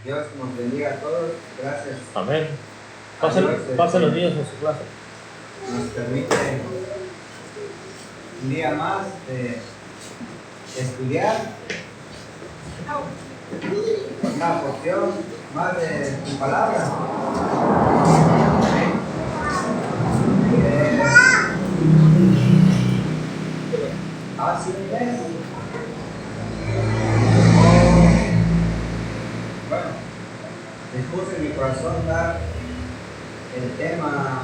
Dios nos bendiga a todos. Gracias. Amén. a Dios, Pasen los niños en su clase. nos permite un día más de estudiar una porción más de tu palabra. Así es. Bueno, dispuse en mi corazón dar el tema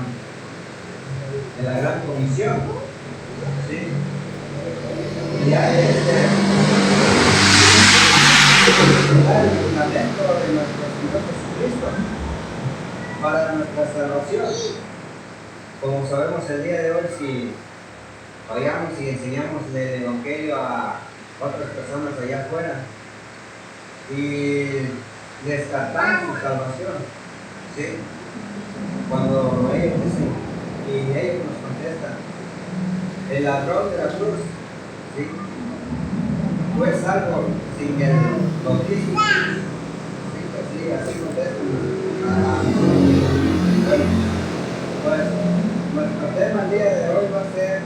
de la gran comisión, ¿sí? Y ya dar el fundamento de nuestro Señor Jesucristo para nuestra salvación. Como sabemos el día de hoy, si vayamos y enseñamos el Evangelio a otras personas allá afuera y descartamos su salvación, ¿sí? Cuando ellos dicen y ellos nos contestan, el ladrón de la cruz, ¿sí?, fue salvo sin el bautismo, ¿sí? Pues sí, así contestan. Bueno, pues nuestro tema el día de hoy va a ser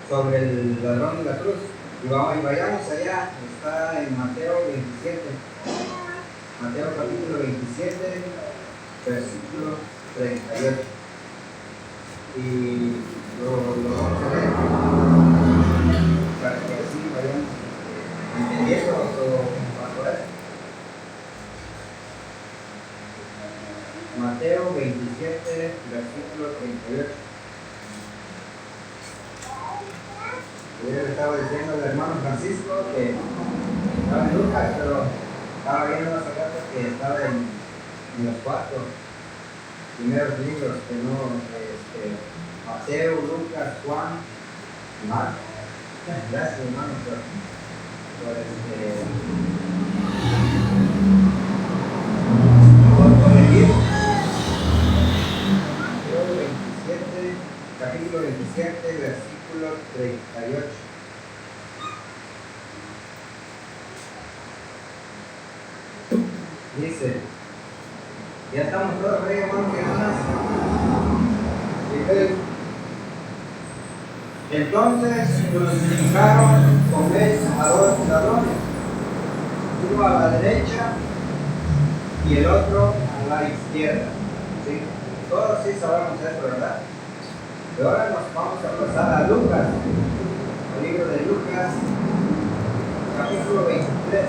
sobre el ladrón de la cruz. Y vayamos allá, está en Mateo 27. Mateo capítulo 27, versículo 38. Y lo vamos a leer para que así vayamos entendiendo todo esto. Mateo 27, versículo 38. Yo le estaba diciendo al hermano Francisco que estaba en Lucas, pero estaba viendo una carta que estaba en los 4 primeros libros, que no, Mateo, Lucas, Juan y Marcos. Gracias, hermano, por corregir. Mateo 27, capítulo 27, versículo 38. Dice, ya estamos todos ahí, hermanos y hermanas. Entonces crucificaron con él a 2 ladrones, uno a la derecha y el otro a la izquierda. ¿Sí? Todos sí sabemos eso, ¿verdad? Y ahora nos vamos a pasar a Lucas, al libro de Lucas, capítulo 23.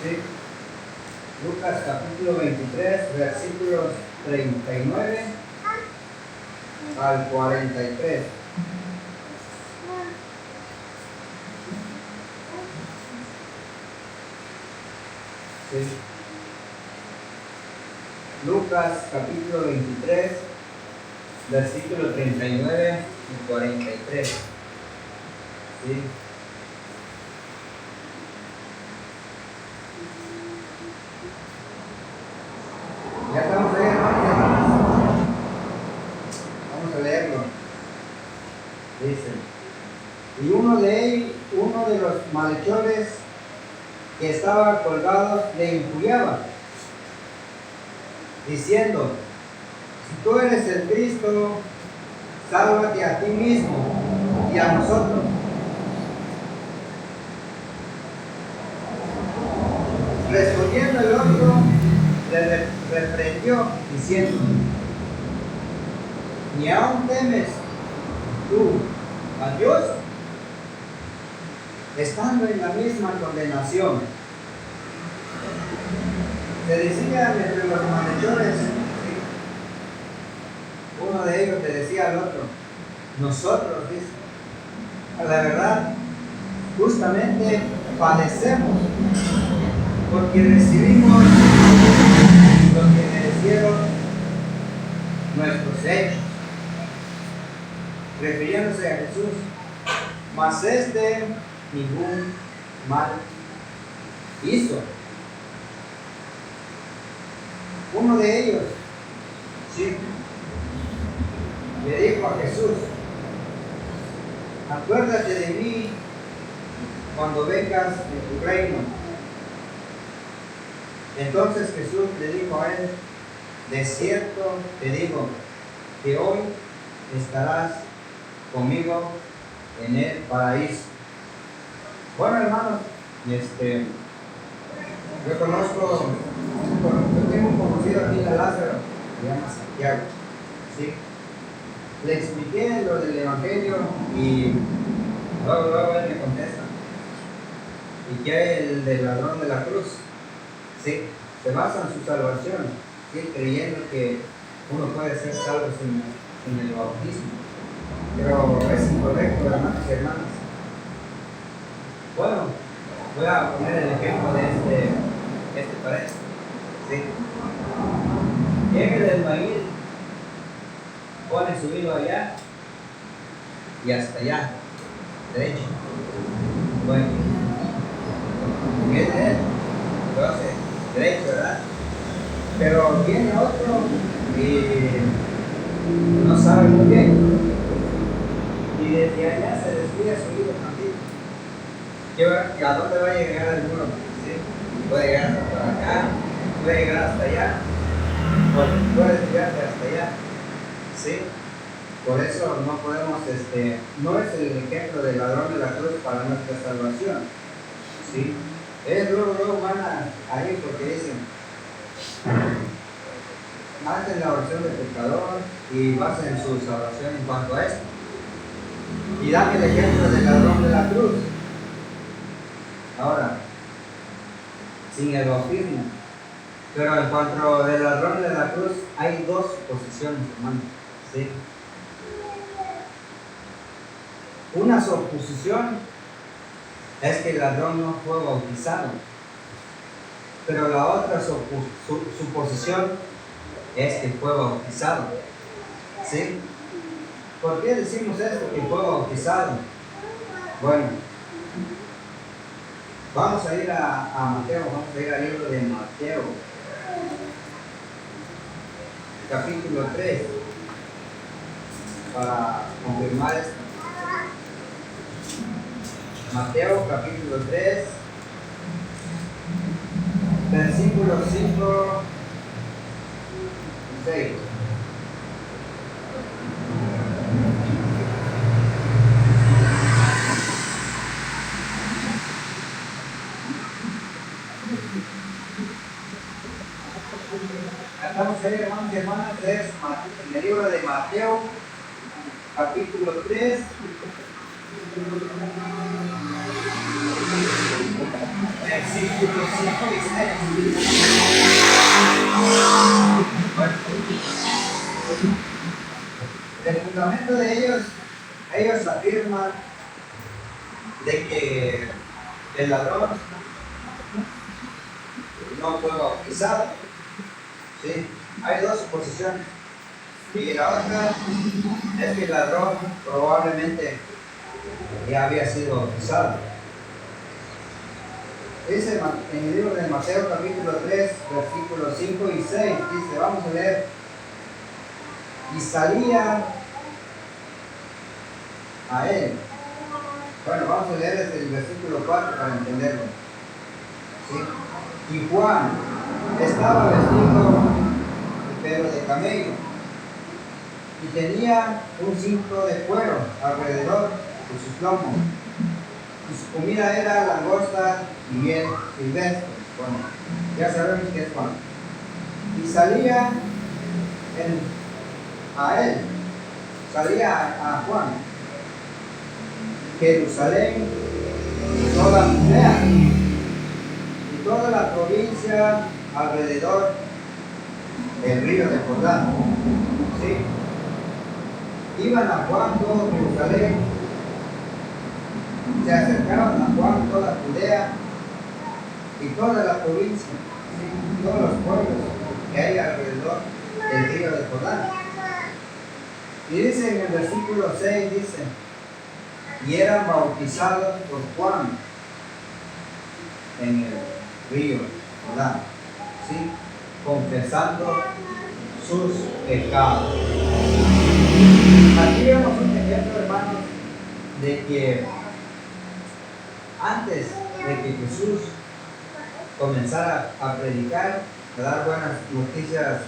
¿Sí? Lucas capítulo 23, versículos 39 al 43. ¿Sí? Lucas capítulo 23, versículo 39 y 43. ¿Sí? Ya estamos ahí, hermanos. Vamos a leerlo. Dice, y uno de los malhechores que estaba colgado le injuriaba, diciendo, si tú eres el Cristo, sálvate a ti mismo y a nosotros. Respondiendo el otro, le reprendió diciendo, ¿ni aún temes tú a Dios, estando en la misma condenación? Se decía entre los malhechores, ¿sí? Uno de ellos le decía al otro, nosotros, dice, a la verdad, justamente padecemos, porque recibimos lo que merecieron nuestros hechos, refiriéndose a Jesús, mas ningún mal hizo. Uno de ellos, sí, le dijo a Jesús, acuérdate de mí cuando vengas en tu reino. Entonces Jesús le dijo a él, de cierto te digo que hoy estarás conmigo en el paraíso. Bueno, hermanos, yo tengo un conocido aquí en Lázaro, se llama Santiago, ¿sí? Le expliqué lo del evangelio y luego él me contesta. ¿Y qué hay el del ladrón de la cruz? Sí, se basa en su salvación, ¿sí? Creyendo que uno puede ser salvo sin el bautismo. Pero es incorrecto, hermanos y hermanas. Bueno, voy a poner el ejemplo de este paréntesis. ¿Sí? Llega el albañil, pone su hilo allá y hasta allá, derecho. Bueno, viene él, lo hace derecho, ¿verdad? Pero viene otro y no sabe muy bien. Y desde allá se desvía su hilo tantito. ¿A dónde va a llegar el muro? ¿Sí? Puede llegar hasta acá, puede llegar hasta allá, o puede desviarse hasta allá. ¿Sí? Por eso no podemos, no es el ejemplo del ladrón de la cruz para nuestra salvación. ¿Sí? Luego van ahí porque dicen, hacen la oración del pecador y basen su salvación en cuanto a esto. Y dan el ejemplo del ladrón de la cruz. Ahora, sin el bautismo. Pero en cuanto al ladrón de la cruz, hay dos posiciones, hermanos. ¿Sí? Una suposición es que el ladrón no fue bautizado. Pero la otra suposición es que fue bautizado. ¿Sí? ¿Por qué decimos esto, que fue bautizado? Bueno, vamos a ir a Mateo, vamos a ir al libro de Mateo, capítulo 3, para confirmar esto. Mateo, capítulo 3, versículos 5 y 6. Estamos ahí, hermanos y hermanas, en el libro de Mateo, capítulo 3, versículos 5 y 6. El fundamento de ellos afirman de que el ladrón no fue bautizado. ¿Sí? Hay dos suposiciones. Y la otra es que el ladrón probablemente ya había sido bautizado. Dice en el libro de Mateo capítulo 3, versículos 5 y 6, dice, vamos a leer. Y salía a él. Bueno, vamos a leer desde el versículo 4 para entenderlo. ¿Sí? Y Juan estaba vestido de pelo de camello y tenía un cinto de cuero alrededor de sus lomos. Y su comida era langosta y miel silvestre. Bueno, ya sabemos que es Juan. Y salía a Juan, Jerusalén, toda Judea y toda la provincia alrededor del río de Jordán. ¿Sí? Iban a Juan todo Jerusalén, se acercaban a Juan toda Judea y toda la provincia, ¿sí? Todos los pueblos que hay alrededor del río de Jordán. Y dice en el versículo 6, dice, y eran bautizados por Juan en el río Jordán, ¿sí? Confesando sus pecados. Aquí vemos un ejemplo, hermanos, de que Antes de que Jesús comenzara a predicar, a dar buenas noticias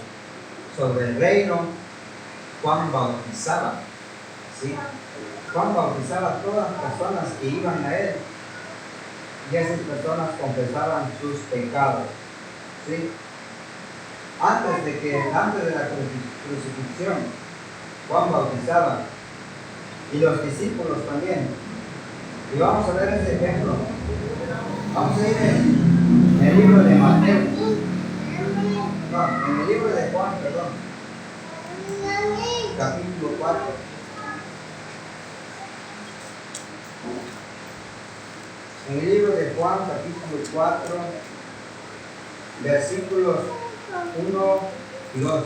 sobre el reino, Juan bautizaba, ¿sí? Juan bautizaba a todas las personas que iban a él y esas personas confesaban sus pecados, ¿sí? Antes de la crucifixión, Juan bautizaba y los discípulos también. Y vamos a ver ese ejemplo. Vamos a ir en el libro de Mateo. No, en el libro de Juan, perdón. Capítulo 4. En el libro de Juan, capítulo 4, versículos 1 y 2.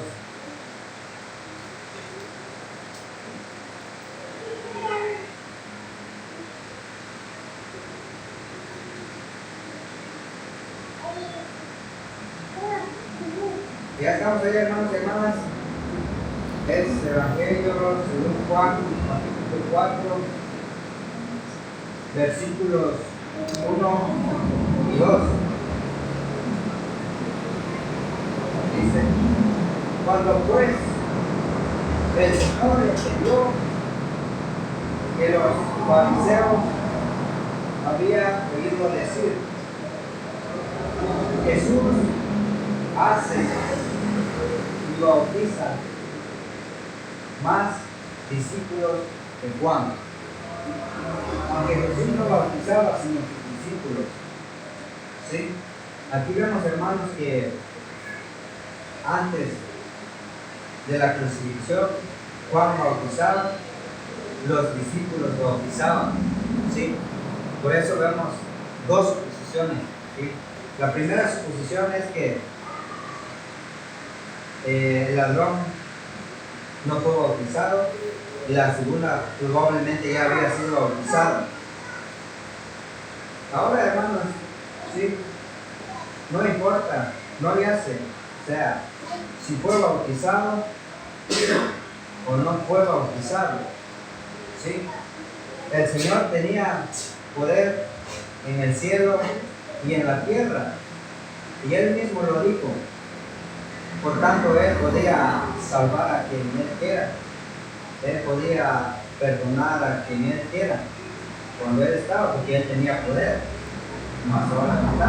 Ya estamos ahí, hermanos y hermanas. Es Evangelio según Juan, capítulo 4, versículos 1 y 2. Dice: cuando pues el Señor entendió que los fariseos había oído decir: Jesús hace y bautiza más discípulos que Juan. Aunque Jesús no bautizaba sino sus discípulos. ¿Sí? Aquí vemos, hermanos, que antes de la crucifixión Juan bautizaba, los discípulos bautizaban. ¿Sí? Por eso vemos dos suposiciones. ¿Sí? La primera suposición es que el ladrón no fue bautizado, y la segunda probablemente ya había sido bautizado. Ahora, hermanos, ¿sí? No importa, no le hace, o sea, si fue bautizado o no fue bautizado, ¿sí? El Señor tenía poder en el cielo y en la tierra, y Él mismo lo dijo. Por tanto, Él podía salvar a quien Él quiera. Él podía perdonar a quien Él quiera cuando Él estaba, porque Él tenía poder. Más ahora no está.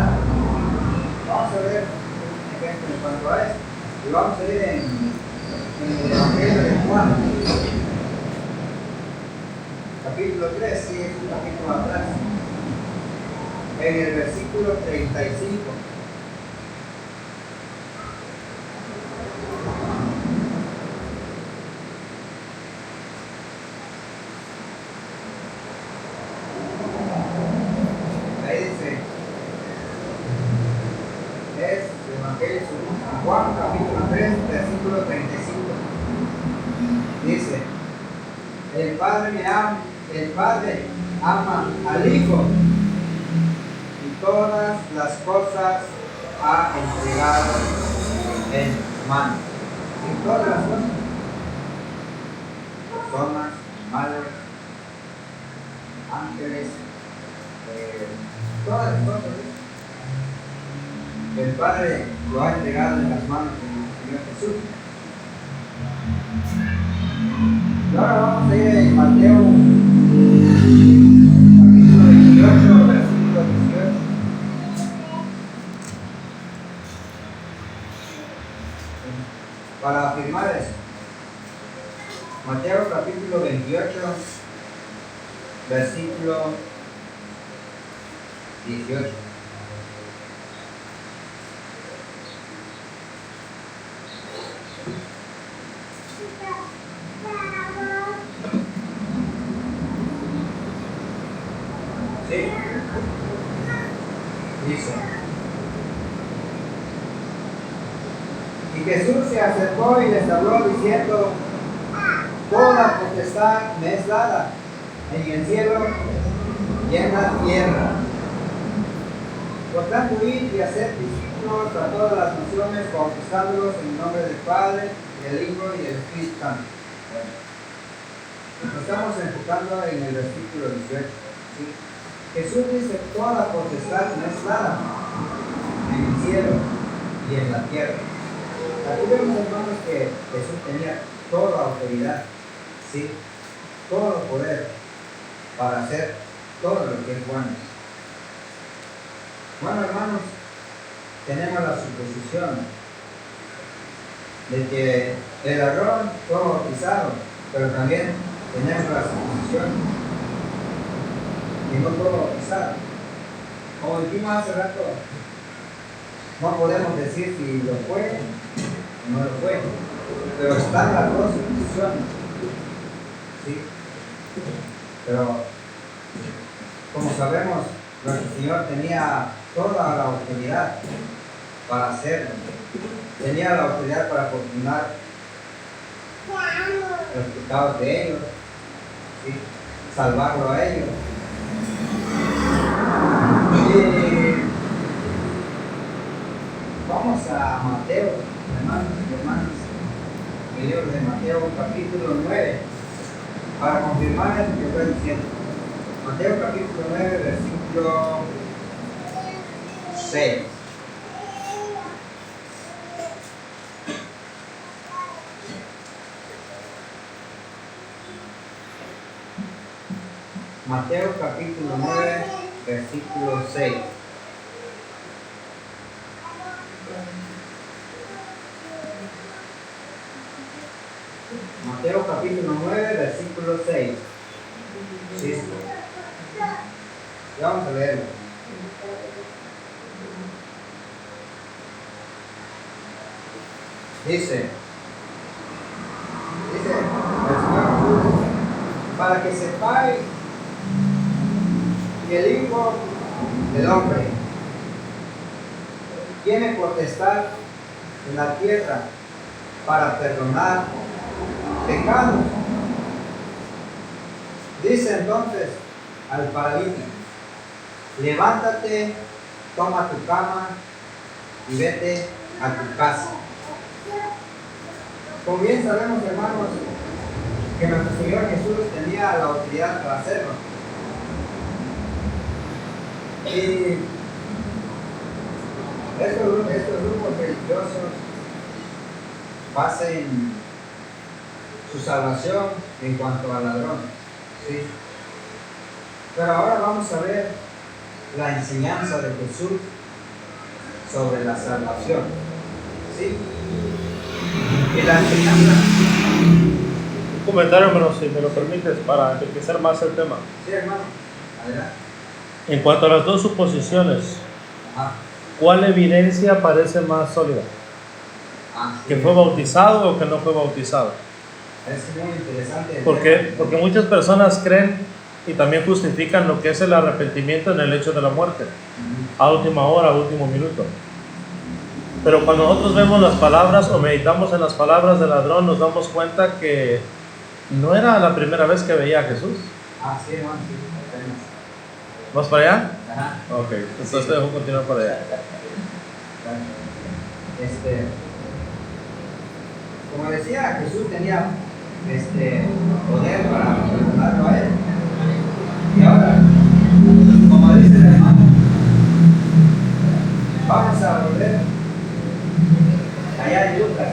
Vamos a ver un ejemplo en cuanto a esto. Y vamos a ir en el Evangelio de Juan, capítulo 3, sí, es un capítulo atrás. En el versículo 35. Juan capítulo 3, versículo 35. Dice: el Padre ama al Hijo y todas las cosas ha entregado en su mano. Y todas las cosas, personas, animales, ángeles, todas las cosas. El Padre lo ha entregado en las manos del Señor Jesús. Y ahora vamos a ir en Mateo capítulo 28, versículo 18. Para afirmar eso. Mateo capítulo 28, versículo 18. Sí. Dice: y Jesús se acercó y les habló diciendo: toda potestad me es dada en el cielo y en la tierra. Por tanto, id y hacer discípulos a todas las naciones, bautizándolos en el nombre del Padre, del Hijo y del Espíritu Santo. Bueno, nos estamos enfocando en el versículo 18. ¿Sí? Jesús dice, toda potestad me es dada en el cielo y en la tierra. Aquí vemos, hermanos, que Jesús tenía toda autoridad, ¿sí? Todo poder para hacer todo lo que es bueno. Bueno, hermanos, tenemos la suposición de que el ladrón fue bautizado, pero también tenemos la suposición que no fue bautizado. Como dijimos hace rato, no podemos decir si lo fue o no lo fue, pero están las dos suposiciones, ¿sí? Pero como sabemos, nuestro Señor tenía toda la autoridad para hacerlo. Tenía la autoridad para perdonar los pecados de ellos, ¿sí? Salvarlo a ellos. Y vamos a Mateo, hermanos y hermanas, el libro de Mateo capítulo 9, para confirmar lo que estoy diciendo. Mateo capítulo 9, versículo 6. Mateo capítulo 9, versículo 6. Mateo capítulo 9, versículo 6. Sí. Y vamos a leerlo. Dice el Señor Jesús, para que sepáis que el Hijo del Hombre tiene potestad en la tierra para perdonar pecados. Dice entonces al paralítico, levántate, toma tu cama y vete a tu casa. Como bien sabemos, hermanos, que nuestro Señor Jesús tenía la autoridad para hacerlo. Y estos grupos religiosos basen su salvación en cuanto al ladrón, ¿sí? Pero ahora vamos a ver la enseñanza de Jesús sobre la salvación, ¿sí? Y la enseñanza. Un comentario, hermano, si me lo permites, para enriquecer más el tema. Sí, hermano, adelante. En cuanto a las dos suposiciones, Ajá. ¿cuál evidencia parece más sólida? Sí. ¿Que fue bautizado o que no fue bautizado? Es muy interesante. Porque muchas personas creen y también justifican lo que es el arrepentimiento en el hecho de la muerte, a última hora, a último minuto. Pero cuando nosotros vemos las palabras o meditamos en las palabras del ladrón, nos damos cuenta que no era la primera vez que veía a Jesús. Sí, hermano, sí. ¿Vas para allá? Ajá. Ok, entonces te dejo continuar para allá. Como decía, Jesús tenía poder para perdonarlo a él. Y ahora, como dice el hermano, vamos a volver allá en Lucas.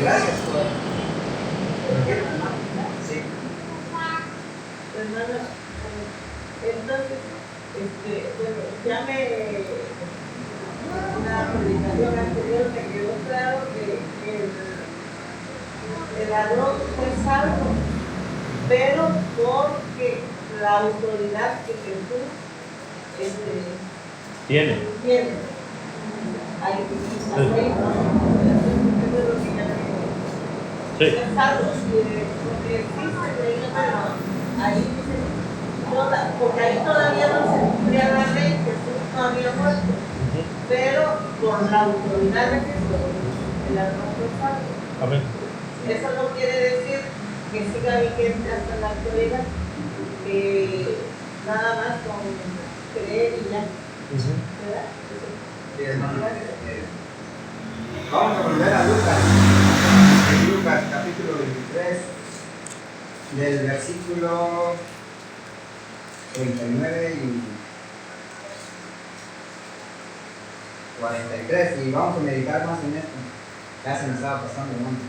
Gracias por sí. Hermana, entonces, bueno, ya una predicación anterior me quedó claro que el ladrón fue salvo, pero porque la autoridad que Jesús Tiene. Ahí no, eso es lo que ya Sí. es salvo, porque existe ley, pero ahí dice, porque ahí todavía no se cumplía la ley, Jesús no había muerto, pero con la autoridad de Jesús, el ladrón fue salvo. Amén. Eso no quiere decir que siga vigente hasta la actualidad, nada más con creer y ya, ¿verdad? Sí, hermano. Vamos a volver a Lucas. En Lucas capítulo 23. del versículo 39 y 43, y vamos a meditar más en esto. Ya se me estaba pasando el mundo.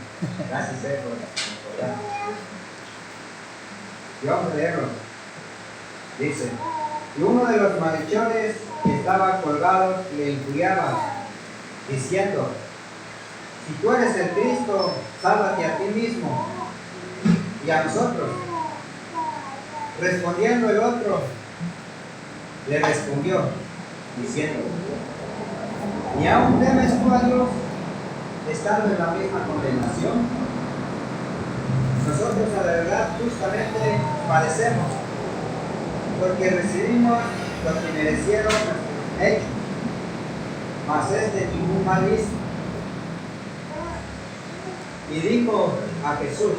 Gracias por recordar. Y vamos a leerlo. Dice: y uno de los malhechores que estaba colgado le injuriaba, diciendo: si tú eres el Cristo, sálvate a ti mismo y a nosotros. Respondiendo el otro, le respondió, diciendo: ¿y aún temes tú a Dios, estando en la misma condenación? Nosotros a la verdad justamente padecemos, porque recibimos lo que merecieron nuestros hechos, mas este ningún mal hizo. Y dijo a Jesús: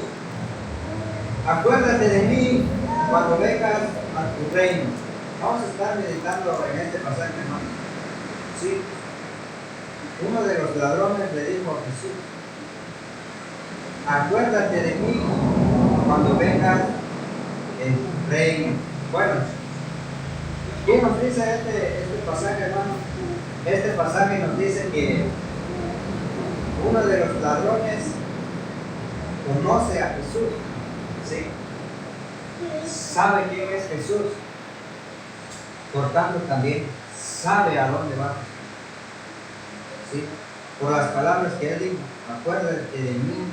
acuérdate de mí cuando vengas a tu reino. Vamos a estar meditando en este pasaje, hermano. Sí. Uno de los ladrones le dijo a Jesús: acuérdate de mí cuando vengas en tu reino. Bueno, ¿qué nos dice este pasaje, hermano? Este pasaje nos dice que uno de los ladrones conoce a Jesús, ¿sí? Sabe quién es Jesús, por tanto también sabe a dónde va, ¿sí? Por las palabras que él dijo: acuérdate de mí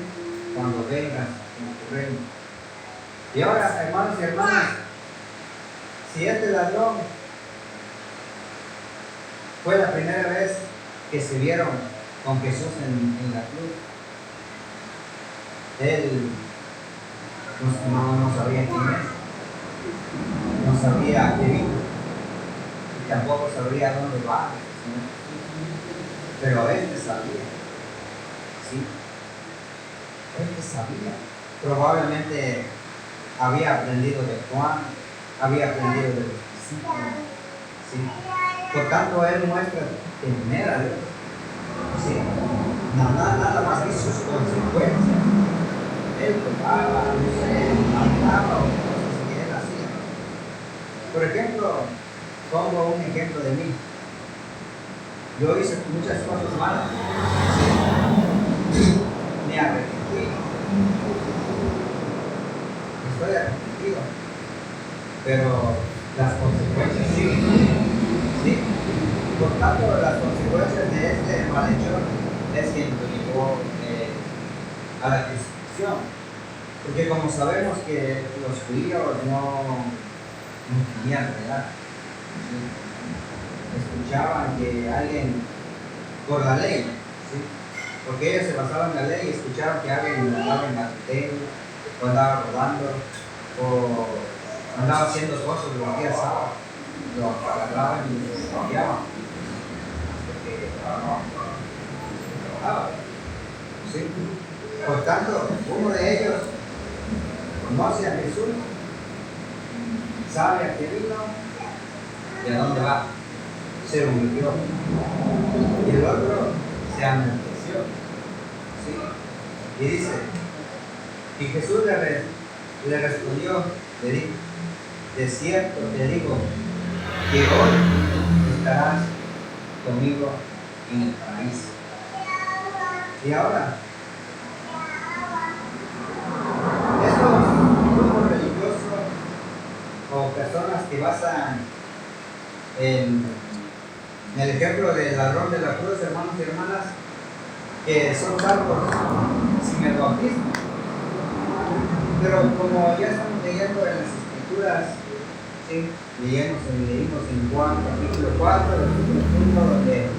cuando vengas en tu reino. Y ahora, hermanos y hermanas, si este ladrón fue la primera vez que se vieron con Jesús en la cruz, él no sabía quién es, no sabía qué vino, y tampoco sabría dónde va, ¿sí? Pero este sabía, ¿sí? Este sabía. Probablemente había aprendido de Juan, había aprendido de los discípulos, ¿sí? Por tanto, él muestra temer a Dios, ¿sí? Nada más que sus consecuencias. Él tocaba, no sé, mataba o cosas que él hacía. Por ejemplo, pongo un ejemplo de mí. Yo hice muchas cosas malas, ¿sí? Me arrepentí. Estoy arrepentido, pero las consecuencias siguen, ¿sí? Por tanto, las consecuencias de este malhechor es que lo llevó a la crucifixión, porque como sabemos que los judíos no tenían piedad, ¿sí? Escuchaban que alguien, por la ley, ¿sí? Porque ellos se basaban en la ley y escuchaban que alguien andaba en adulterio, o andaba robando, o andaba haciendo cosas los días sábados, lo agarraban y lo cambiaban. ¿Sí? Por tanto, uno de ellos conoce a Jesús, sabe a qué vino y a dónde va. Se humilló, y el otro se enalteció, ¿sí? Y dice, y Jesús le respondió, le dijo: de cierto te digo que hoy estarás conmigo en el paraíso. Y ahora, estos grupos religiosos o personas que basan en el ejemplo del ladrón de la cruz, hermanos y hermanas, que son salvos sin el bautismo. Pero como ya estamos leyendo en las escrituras, ¿sí? leímos en Juan capítulo 4, versículo 1, donde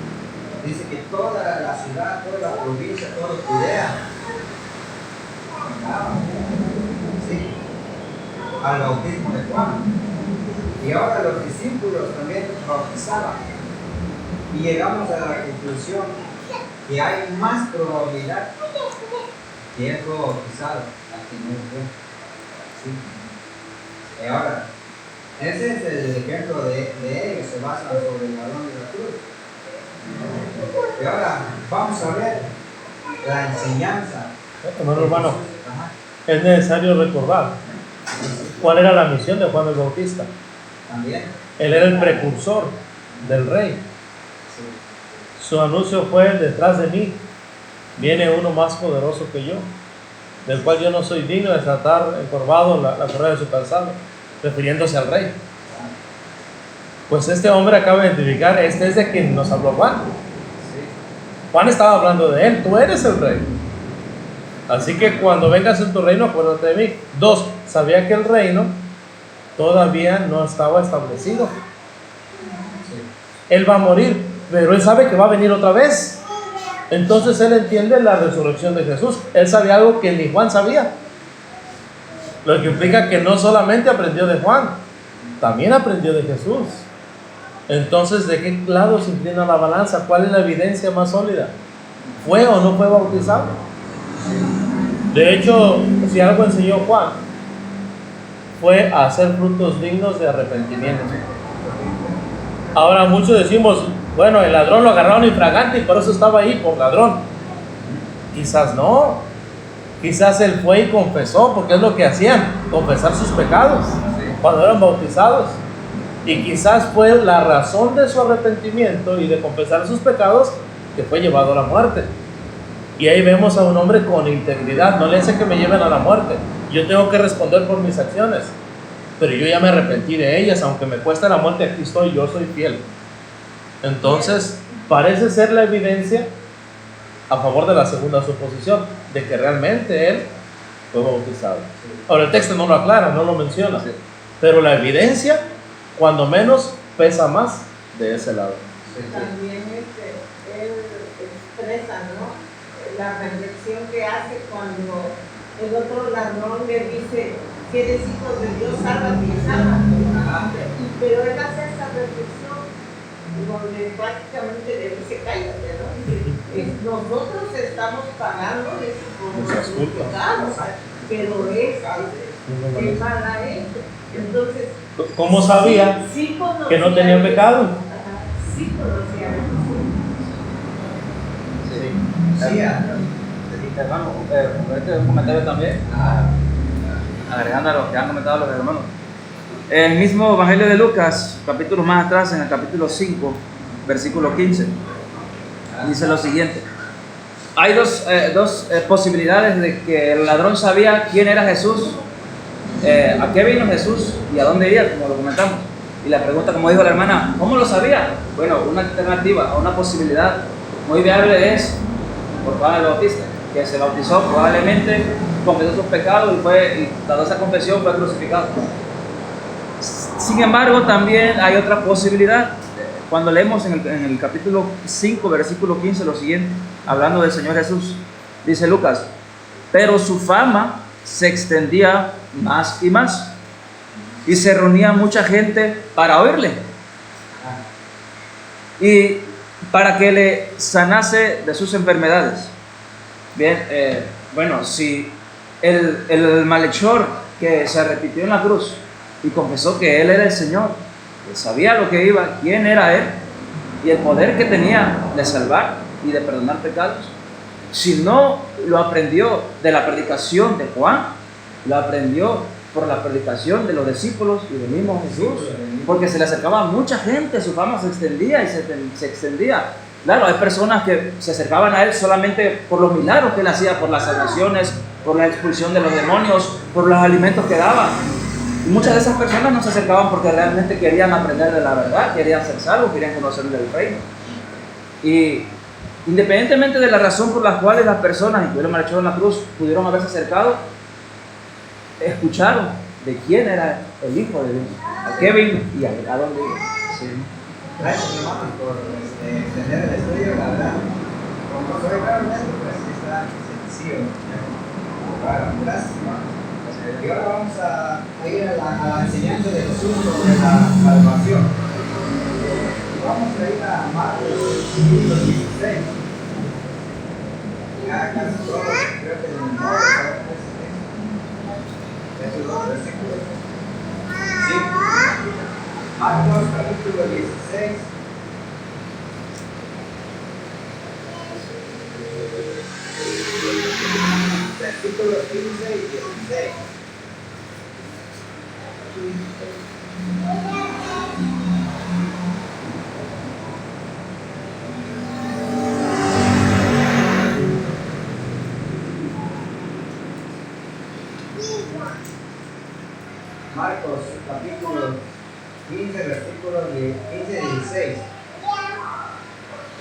dice que toda la ciudad, toda la provincia, toda Judea, ¿sí? al bautismo de Juan. Y ahora los discípulos también bautizaban. Y llegamos a la conclusión que hay más probabilidad que él fue bautizado a que no fue. ¿Sí? Y ahora, ese es el ejemplo de ellos, se basa sobre el ladrón de la cruz. Y ahora vamos a ver la enseñanza. Hermano, es necesario recordar ¿Cuál era la misión de Juan el Bautista? También. Él era el precursor del rey. Sí. Su anuncio fue: detrás de mí viene uno más poderoso que yo, del cual yo no soy digno de tratar encorvado la correa de su calzado, refiriéndose al rey. Pues este hombre acaba de identificar, este es de quien nos habló Juan. Juan estaba hablando de él, tú eres el rey. Así que cuando vengas en tu reino, acuérdate de mí. 2, sabía que el reino todavía no estaba establecido. Él va a morir, pero él sabe que va a venir otra vez. Entonces él entiende la resurrección de Jesús. Él sabía algo que ni Juan sabía. Lo que implica que no solamente aprendió de Juan, también aprendió de Jesús. Entonces, ¿de qué lado se inclina la balanza? ¿Cuál es la evidencia más sólida? ¿Fue o no fue bautizado? De hecho, si algo enseñó Juan, fue a hacer frutos dignos de arrepentimiento. Ahora muchos decimos, bueno, el ladrón lo agarraron infragante y por eso estaba ahí, por ladrón. Quizás no. Quizás él fue y confesó, porque es lo que hacían, confesar sus pecados cuando eran bautizados. Y quizás fue la razón de su arrepentimiento y de confesar sus pecados que fue llevado a la muerte. Y ahí vemos a un hombre con integridad. No le hace que me lleven a la muerte. Yo tengo que responder por mis acciones, pero yo ya me arrepentí de ellas. Aunque me cueste la muerte, aquí estoy, yo soy fiel. Entonces parece ser la evidencia a favor de la segunda suposición, de que realmente él fue bautizado. Ahora el texto no lo aclara, no lo menciona, pero la evidencia, cuando menos, pesa más de ese lado. También él expresa, ¿no?, la reflexión que hace cuando el otro ladrón le dice: si eres hijo de Dios, sálvate y sálvate. Pero él hace esa reflexión donde prácticamente le dice: cállate, ¿no? Nosotros estamos pagando eso por nuestros pecados, pero es mal a él. Entonces, ¿cómo sabía sí que no tenía pecado? Sí conocía a Jesús. Sí. Hermano, un comentario también, agregando a lo que han comentado los hermanos. El mismo Evangelio de Lucas, capítulo más atrás, en el capítulo 5, versículo 15, dice lo siguiente: hay dos posibilidades de que el ladrón sabía quién era Jesús, a qué vino Jesús y a dónde iba, como lo comentamos. Y la pregunta, como dijo la hermana, ¿cómo lo sabía? Bueno, una alternativa, una posibilidad muy viable es por Juan el Bautista, que se bautizó, probablemente confesó sus pecados y dado esa confesión fue crucificado. Sin embargo, también hay otra posibilidad. Cuando leemos en el capítulo 5, versículo 15, lo siguiente, hablando del Señor Jesús, dice Lucas: pero su fama se extendía más y más, y se reunía mucha gente para oírle y para que le sanase de sus enfermedades. Bien, bueno, si el malhechor que se repitió en la cruz y confesó que él era el Señor, que sabía lo que iba, quién era él y el poder que tenía de salvar y de perdonar pecados, si no lo aprendió de la predicación de Juan, lo aprendió por la predicación de los discípulos y del mismo Jesús, porque se le acercaba mucha gente, su fama se extendía y se extendía. Claro, hay personas que se acercaban a él solamente por los milagros que él hacía, por las sanaciones, por la expulsión de los demonios, por los alimentos que daba. Y muchas de esas personas no se acercaban porque realmente querían aprender de la verdad, querían ser salvos, querían conocer del reino. Y independientemente de la razón por la cual las personas, incluido el malhechor en la cruz, pudieron haberse acercado, escucharon de quién era el Hijo de Dios, a qué vino y a dónde iba. Sí. Gracias, hermanos, por extender el estudio, la verdad. Como soy realmente, pues está sencillo. Claro, gracias, hermanos. Y ahora vamos a ir a la enseñanza de Jesús sobre la salvación. Vamos a ir a Marcos, capítulo 16. Ya casi todos, creo que de memoria sabemos esos dos versículos. Sí. Marcos, capítulo 16. Versículos 15 y 16. Marcos capítulo 15, versículos 15 y 16.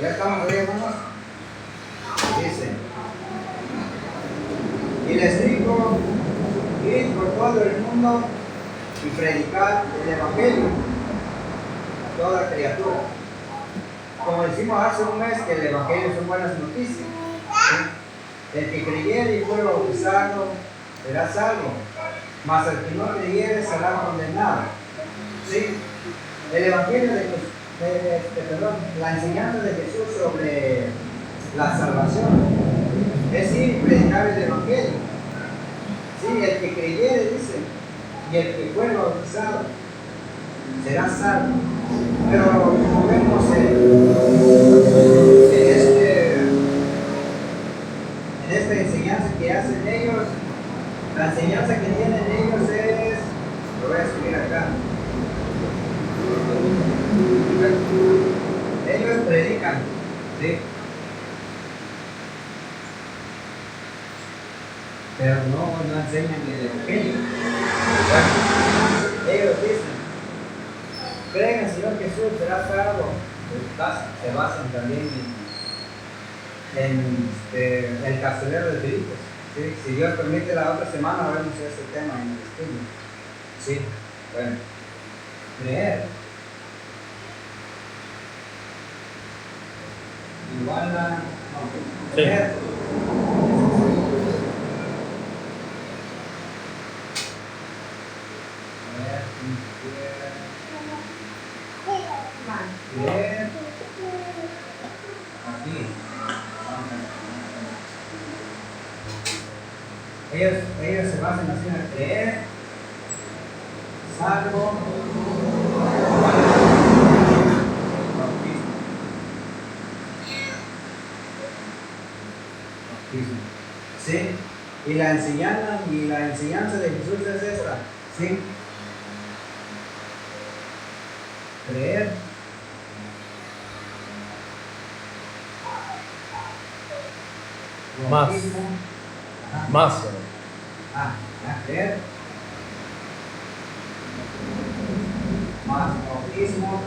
¿Ya estamos ahí, hermanos? Dice: y les dijo, id por todo el mundo y predicad el evangelio a toda criatura. Como decimos hace un mes, que el evangelio son buenas noticias, ¿sí? El que creyere y fuere bautizado será salvo, mas el que no creyere será condenado. ¿Sí? El evangelio la enseñanza de Jesús sobre la salvación es ir y predicar el evangelio. ¿Sí? El que creyere, dice, y el que fuere bautizado será salvo. Pero como vemos en esta enseñanza que hacen ellos, la enseñanza que tienen ellos es, lo voy a subir acá, ellos predican, ¿sí? Pero no enseñan el evangelio. Bueno, ellos dicen, creen en el Señor Jesús, será salvo. Se basan también en el carcelero de Filipos. ¿Sí? Si Dios permite, la otra semana veremos ese tema en el estudio. Sí, bueno, creer igual a no, creer. Creer aquí. Ellos se basan así en creer, salvo, bautismo. ¿Sí? Y la enseñanza de Jesús es esta, ¿sí? Creer, Más. bautismo, Más. creer, más bautismo,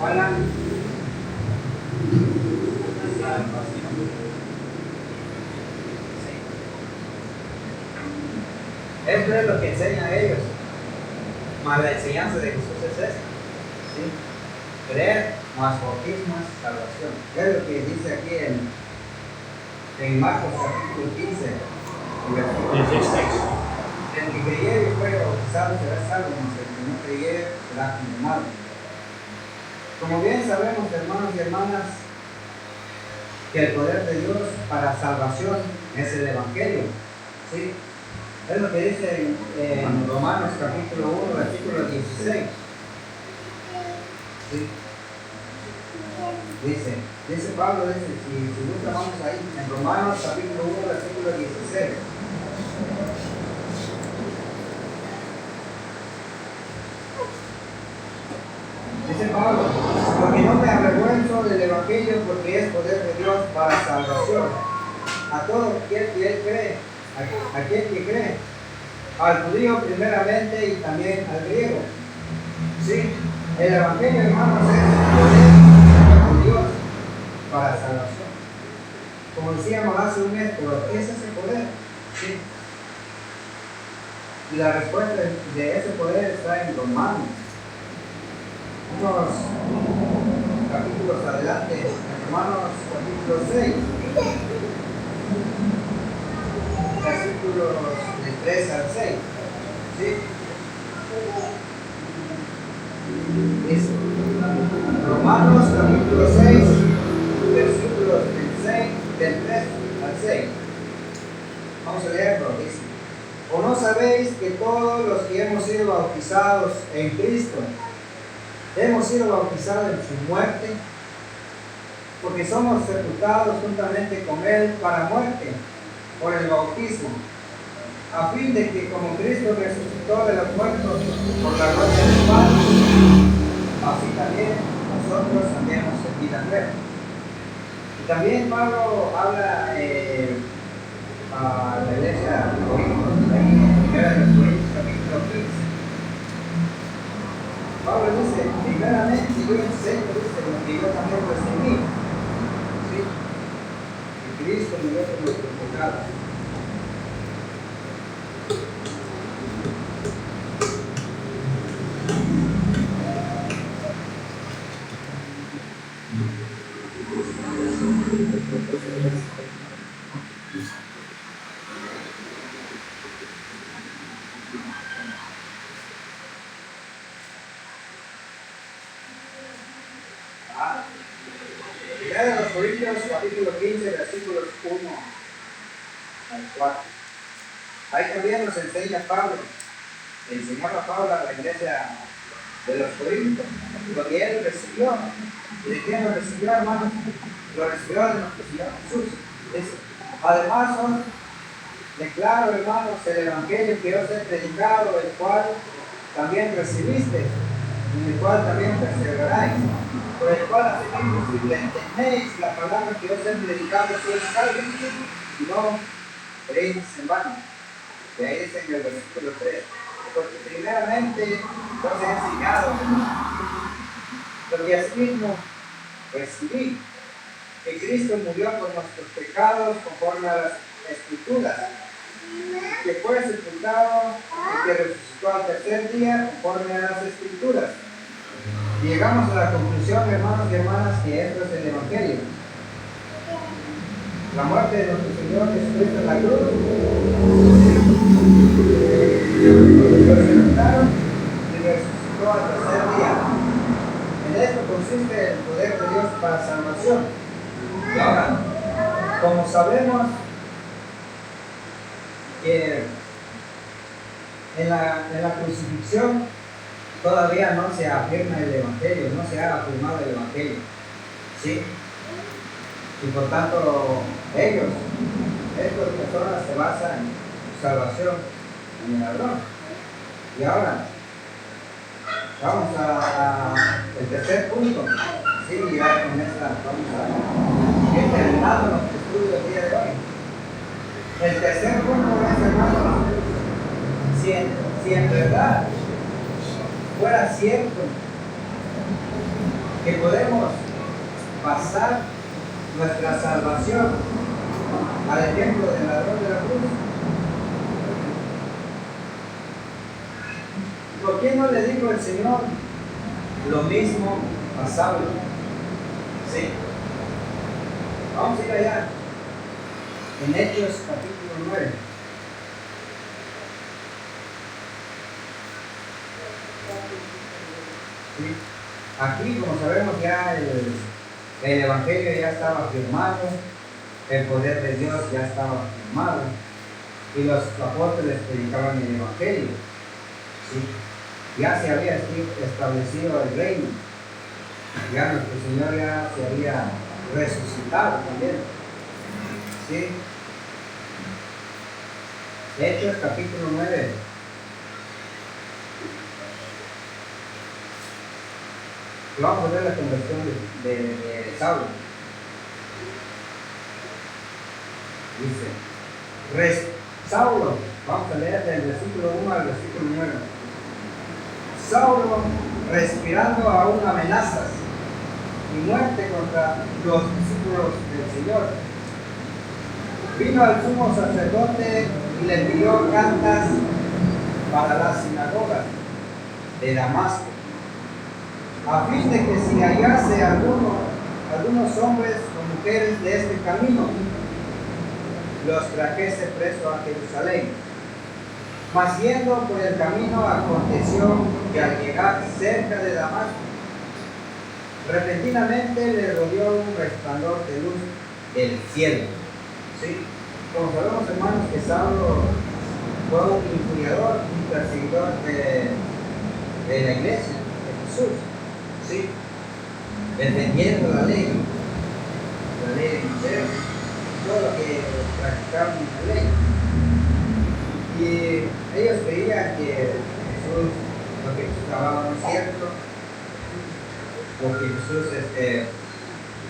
hola, esto es lo que enseñan ellos, más la enseñanza de Jesús es esta, ¿sí? Creer, más bautismo, salvación. Es lo que dice aquí en Marcos capítulo 15, versículo 16. El que creyere y fuere bautizado será salvo, mas el que no creyere será condenado. Como bien sabemos, hermanos y hermanas, que el poder de Dios para salvación es el evangelio, ¿sí? Es lo que dice en Romanos capítulo 1, versículo 16. ¿Sí? Dice Pablo, si gusta vamos ahí, en Romanos capítulo 1, versículo 16. Dice Pablo, porque no me avergüenzo del evangelio, porque es poder de Dios para salvación a todo aquel que él cree, aquel que cree, al judío primeramente y también al griego. ¿Sí? El evangelio, hermanos, es poder de Dios para salvación. Como decíamos hace un mes, pero ¿qué es ese poder? ¿Sí? Y la respuesta de ese poder está en Romanos. Unos capítulos adelante, en Romanos capítulo 6, versículos del 3 al 6. ¿Sí? Dice, Romanos capítulo 6, versículos del 3 al 6. Vamos a leerlo, dice: ¿o no sabéis que todos los que hemos sido bautizados en Cristo hemos sido bautizados en su muerte? Porque somos sepultados juntamente con Él para muerte por el bautismo, a fin de que como Cristo resucitó de los muertos por la gloria del Padre, así también nosotros andemos en vida nueva. Y también Pablo habla a la iglesia de Corinto, ahí en 1 Corintios capítulo 15. Pablo dice, primeramente yo enseño, dice, lo que yo también recibí, ¿sí? Que Cristo murió por nuestros pecados. Primero de los Corintios, capítulo 15, versículos 1 al 4. Ahí también nos enseña Pablo, enseñaba Pablo a la iglesia de los Corintios, lo que él recibió. ¿Y de quién lo recibió, hermanos? Lo recibió de nuestro Señor Jesús. Dice, además declaro, hermanos, el evangelio que os he predicado, el cual también recibiste, en el cual también perseveráis, por el cual asimismo si le entendéis la palabra que os he predicado, sois salvos, y no creéis en vano. De ahí dice en el versículo 3, porque primeramente os he enseñado lo que asimismo recibí, que Cristo murió por nuestros pecados conforme a las Escrituras, que fue sepultado y que resucitó al tercer día conforme a las Escrituras. Y llegamos a la conclusión, hermanos y hermanas, que esto es el Evangelio. La muerte de nuestro Señor Jesucristo en la cruz, lo sepultaron y resucitó al tercer día. En esto consiste el poder de Dios para salvación. Y ahora, como sabemos que en la crucifixión todavía no se afirma el Evangelio, no se ha afirmado el Evangelio, ¿sí? Y por tanto, estas personas se basan en su salvación en el ladrón. Y ahora, vamos al tercer punto. Sí, ya con esta vamos a ir terminando nuestro estudio del día de hoy. El tercer punto es, hermanos, si en verdad fuera cierto que podemos pasar nuestra salvación al ejemplo del ladrón de la cruz, ¿por qué no le dijo el Señor lo mismo a Saulo? Sí. Vamos a ir allá. En Hechos capítulo 9. Sí. Aquí, como sabemos, ya el Evangelio ya estaba firmado, el poder de Dios ya estaba firmado, y los apóstoles predicaban el Evangelio. ¿Sí? Ya se había establecido el reino, ya nuestro Señor ya se había resucitado también. ¿Sí? Hechos capítulo 9. Vamos a ver la conversión de Saulo. Dice, Saulo, vamos a leer del versículo 1 al versículo 9. Saulo, respirando aún amenazas y muerte contra los discípulos del Señor, vino al sumo sacerdote y le pidió cartas para las sinagogas de Damasco, a fin de que si hallase algunos hombres o mujeres de este camino, los trajese preso a Jerusalén. Mas yendo por el camino, aconteció que al llegar cerca de Damasco, repentinamente le rodeó un resplandor de luz del cielo. ¿Sí? Como sabemos, hermanos, que Saulo fue un injuriador, un perseguidor de la iglesia, de Jesús. ¿Sí? Defendiendo la ley de Moisés, todo lo que practicaban en la ley. Y Y ellos veían que Jesús, lo que Jesús hablaba no es cierto, lo que Jesús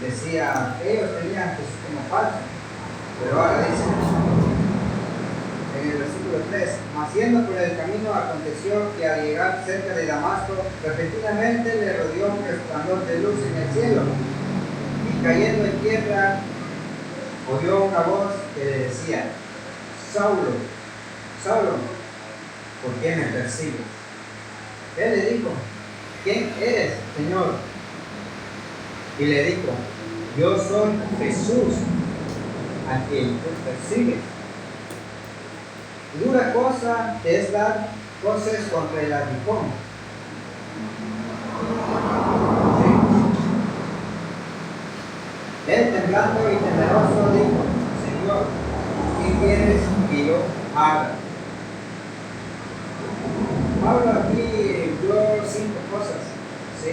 decía, ellos tenían a Jesús como falso. Pero ahora dice, en el versículo 3, mas yendo por el camino aconteció que al llegar cerca de Damasco, repentinamente le rodeó un resplandor de luz en el cielo, y cayendo en tierra, oyó una voz que le decía, Saulo, Saulo, ¿por qué me persigues? Él le dijo, ¿quién eres, Señor? Y le dijo, yo soy Jesús, a quien tú persigues. Dura cosa te es dar voces contra el aguijón. ¿Sí? Él temblando y temeroso dijo, Señor, ¿qué quieres que yo haga? Pablo aquí dio 5 cosas. ¿Sí?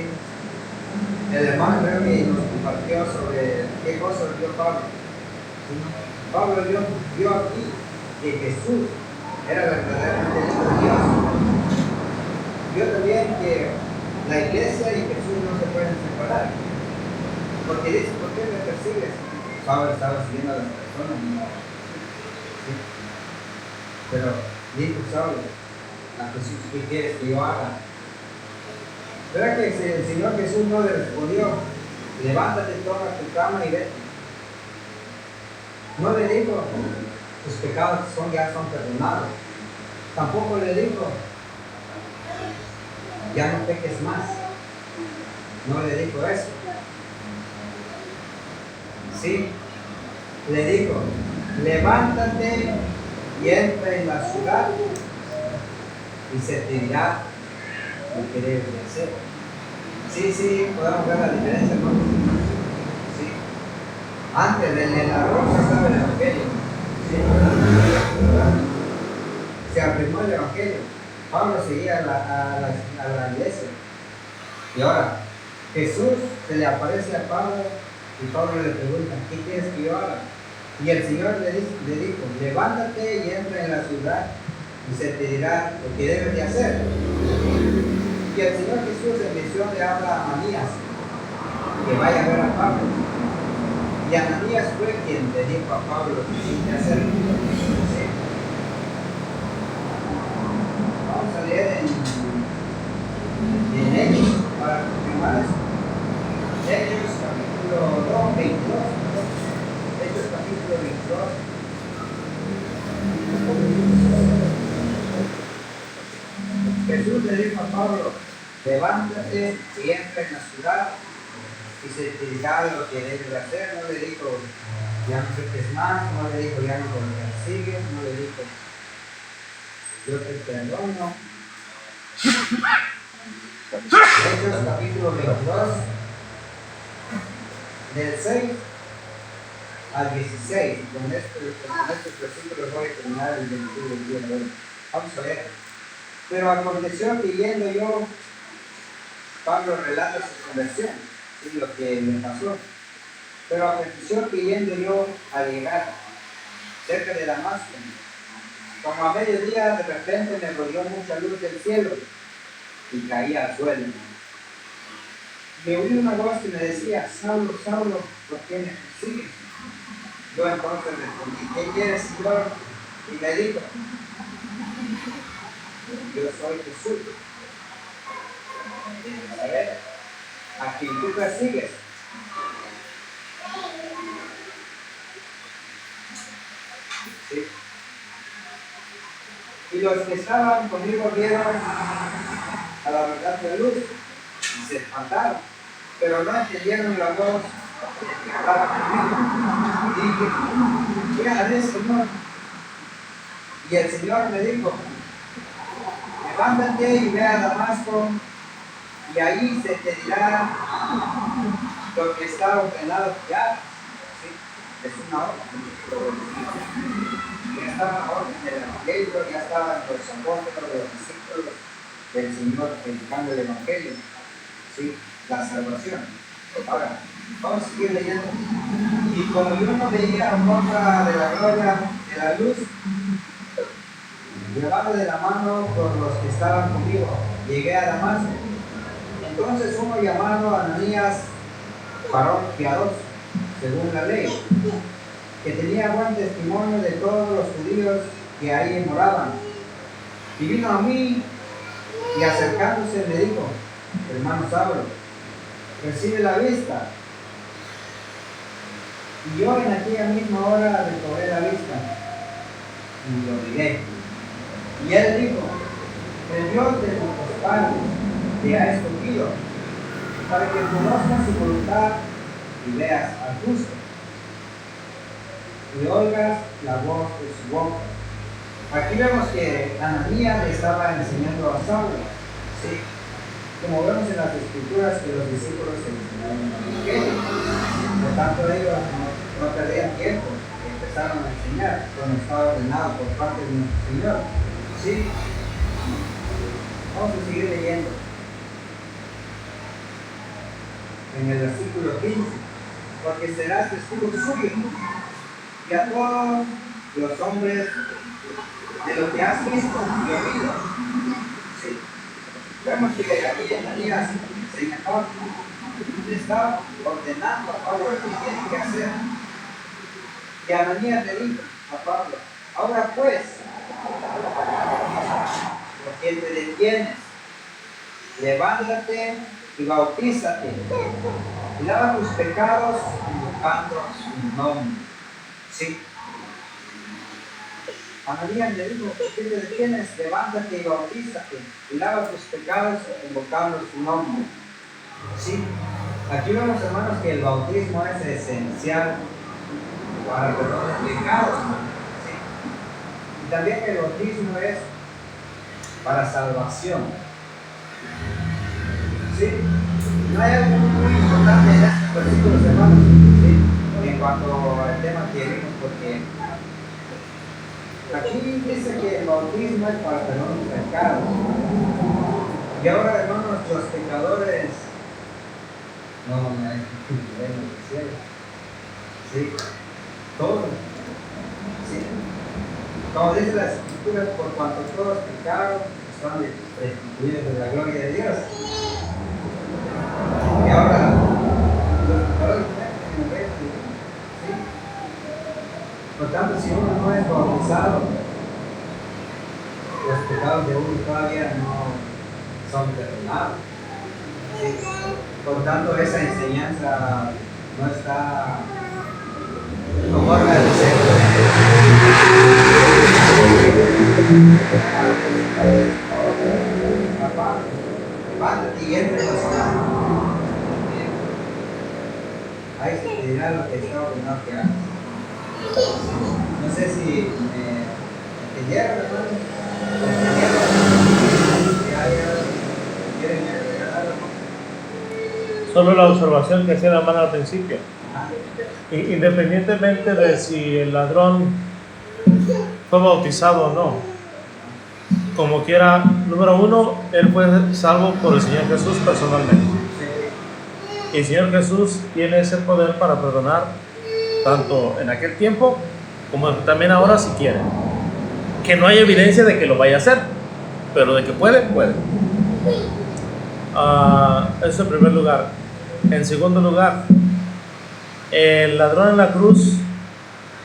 El hermano Remy nos compartió sobre qué cosas dio Pablo. ¿Sí? Pablo dio aquí que Jesús era verdaderamente el Hijo de Dios. Vio también que la iglesia y Jesús no se pueden separar. Porque dice, ¿por qué me persigues? Pablo estaba siguiendo a las personas. ¿Sí? Pero dijo Saulo a Jesús, ¿qué quieres que yo haga? ¿Verdad que el Señor Jesús no le respondió, levántate, toma tu cama y vete? No le dijo, tus pecados ya son perdonados. Tampoco le dijo, ya no peques más. No le dijo eso. Sí, le dijo, levántate y entra en la ciudad y se te dirá lo que debes de hacer. Sí, podemos ver la diferencia, ¿no? Sí. Antes de la rosa estaba el Evangelio. ¿Sí? Se afirmó el Evangelio. Pablo seguía a la iglesia. Y ahora, Jesús se le aparece a Pablo y Pablo le pregunta, ¿qué quieres que yo haga? Y el Señor le dijo, levántate y entra en la ciudad y se te dirá lo que debes de hacer. Y el Señor Jesús en visión le habla a Ananías que vaya a ver a Pablo. Y Ananías fue quien le dijo a Pablo que tiene que hacer. ¿Sí? Vamos a leer en Hechos para confirmar eso. Hechos capítulo 22. Hechos capítulo 22. Jesús le dijo a Pablo, levántate y entra en la ciudad y se te dirá lo que debes de hacer. No le dijo, ya no peques más, no le dijo, ya no te persigues, no le dijo, yo te perdono. Hechos capítulo 22, del 6 al 16. Con estos versículos voy a terminar el 21 del día de hoy. Vamos a ver. Pero aconteció que yendo yo, Pablo relata su conversión, ¿sí? Lo que le pasó. Pero aconteció que yendo yo a llegar cerca de Damasco, como a mediodía de repente me rodeó mucha luz del cielo y caí al suelo. Me oí una voz que me decía, Saulo, Saulo, ¿por qué me persigues? Yo entonces respondí, ¿qué quieres, Señor? Y me dijo, yo soy Jesús, de Nazaret, a quien tú persigues. ¿Sí? Y los que estaban conmigo vieron a la verdad de la luz y se espantaron, pero no entendieron la voz que hablaba conmigo. Y dije, ¿qué haré, Señor? Y el Señor me dijo, levántate y ve a Damasco, y ahí se te dirá lo que está ordenado que hagas. ¿Sí? Es una orden. Ya estaba la orden del Evangelio, ya estaban los apóstoles, los discípulos del Señor predicando el Evangelio. ¿Sí? La salvación. Ahora, vamos a seguir leyendo. Y como yo no veía otra de la gloria de la luz, llevado de la mano por los que estaban conmigo, llegué a Damasco. Entonces uno llamado Ananías, varón piadoso, según la ley, que tenía buen testimonio de todos los judíos que ahí moraban, y vino a mí y acercándose me dijo: hermano Saulo, recibe la vista. Y yo en aquella misma hora recobré la vista y lo miré. Y él dijo: el Dios de nuestros padres te ha escogido para que conozcas su voluntad y veas al justo y oigas la voz de su boca. Aquí vemos que Ananías le estaba enseñando a Saulo, ¿sí? Como vemos en las escrituras que los discípulos se enseñaron a Evangelio. Por tanto, ellos no perdían tiempo, empezaron a enseñar cuando estaba ordenado por parte de nuestro Señor. ¿Sí? Vamos a seguir leyendo. En el versículo 15: porque serás testigo suyo y a todos los hombres de lo que has visto y oído. Sí. Vemos que aquí Ananías le está ordenando a Pablo lo que tiene que hacer. Y Ananías le dijo a Pablo: ahora pues, porque te detienes, levántate y bautízate, y lava tus pecados invocando su nombre. Sí. Ananías le dijo: ¿por qué te detienes? Levántate y bautízate, y lava tus pecados invocando su nombre. Sí. Aquí vemos, hermanos, que el bautismo es esencial para el perdón de pecados. ¿Sí? Y también el bautismo es para salvación. ¿Sí? No hay algo muy importante en estos versículos, hermanos, ¿sí? En cuanto al tema que vimos, porque aquí dice que el bautismo es para el perdón de pecados. Y ahora, hermanos, los pecadores no hay reino del cielo. Sí, todos. Sí. Como dice las escrituras, por cuanto todos pecaron, están destituidos de la gloria de Dios. Y ahora, los pecadores en el reino de Dios. ¿Sí? Por tanto, si uno no es bautizado, los pecados de uno todavía no son perdonados. ¿Sí? Por tanto, esa enseñanza no está conforme al deseo. Papá, levántate y entra en la zona. Ahí se te dirá lo que está ordenado que hagas. No sé si me entendieron, hermano. ¿Quieren agregar algo? Solo la observación que hacía la hermana al principio. Independientemente de si el ladrón fue bautizado o no, como quiera, número uno, él fue salvo por el Señor Jesús personalmente. Y el Señor Jesús tiene ese poder para perdonar, tanto en aquel tiempo como también ahora si quiere. Que no hay evidencia de que lo vaya a hacer, pero de que puede, puede. Eso en primer lugar. En segundo lugar, el ladrón en la cruz,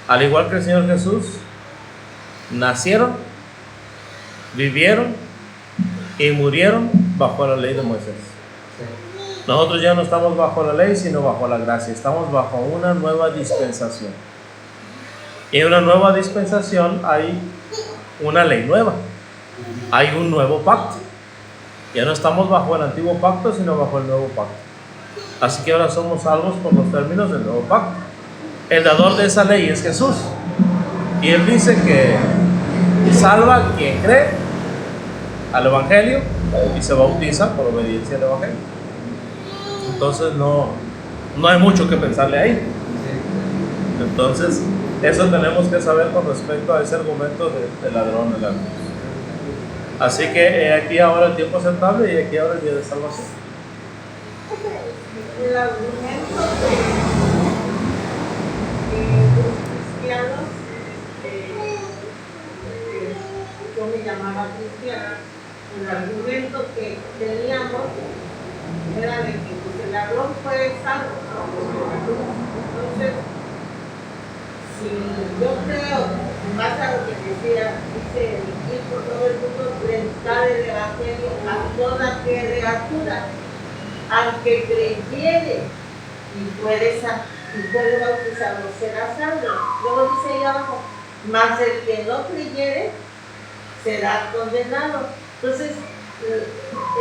al igual que el Señor Jesús, nacieron, vivieron y murieron bajo la ley de Moisés. Nosotros ya no estamos bajo la ley, sino bajo la gracia. Estamos bajo una nueva dispensación. Y en una nueva dispensación hay una ley nueva. Hay un nuevo pacto. Ya no estamos bajo el antiguo pacto, sino bajo el nuevo pacto. Así que ahora somos salvos por los términos del nuevo pacto. El dador de esa ley es Jesús. Y Él dice que salva a quien cree al Evangelio y se bautiza por obediencia al Evangelio. Entonces no hay mucho que pensarle ahí. Entonces eso tenemos que saber con respecto a ese argumento del ladrón en la cruz. Así que aquí ahora el tiempo aceptable y aquí ahora el día de salvación. El argumento de los cristianos, yo me se llamaba cristiana, el argumento que teníamos era de que pues, el ladrón fue salvo, ¿no? Entonces, si yo creo, en base a lo que dice el equipo, todo el mundo predicar el evangelio a toda criatura, al que creyere y puede bautizarlo, será salvo. Luego dice ahí abajo, mas el que no creyere será condenado. Entonces,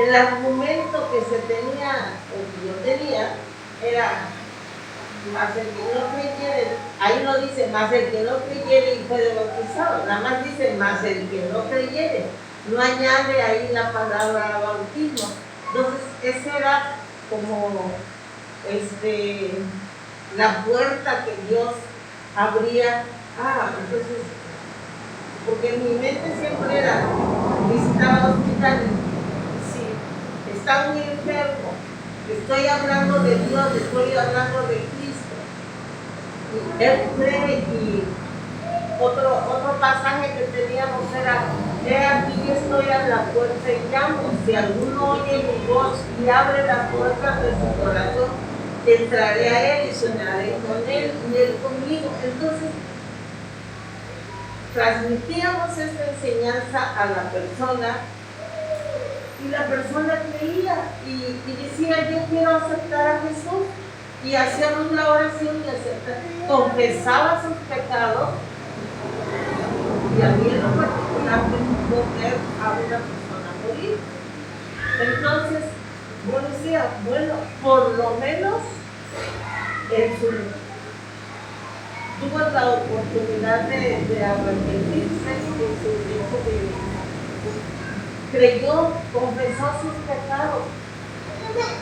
el argumento que se tenía, o que yo tenía, era más el que no creyere, ahí no dice más el que no creyere y fue bautizado, nada más dice más el que no creyere, no añade ahí la palabra bautismo. Entonces, esa era como la puerta que Dios abría. Entonces, porque en mi mente siempre era visitar hospitales. Si está muy enfermo, estoy hablando de Dios, estoy hablando de Cristo. Y él cree, y otro pasaje que teníamos era, he aquí estoy a la puerta y llamo, si alguno oye mi voz y abre la puerta de su corazón, entraré a él y cenaré con él y él conmigo. Entonces, transmitíamos esta enseñanza a la persona y la persona creía y decía, yo quiero aceptar a Jesús, y hacíamos la oración y confesaba sus pecados, y a mí en lo particular me tocó ver a una persona morir. Entonces yo decía, bueno, por lo menos tuvo la oportunidad de arrepentirse, creyó, confesó sus pecados.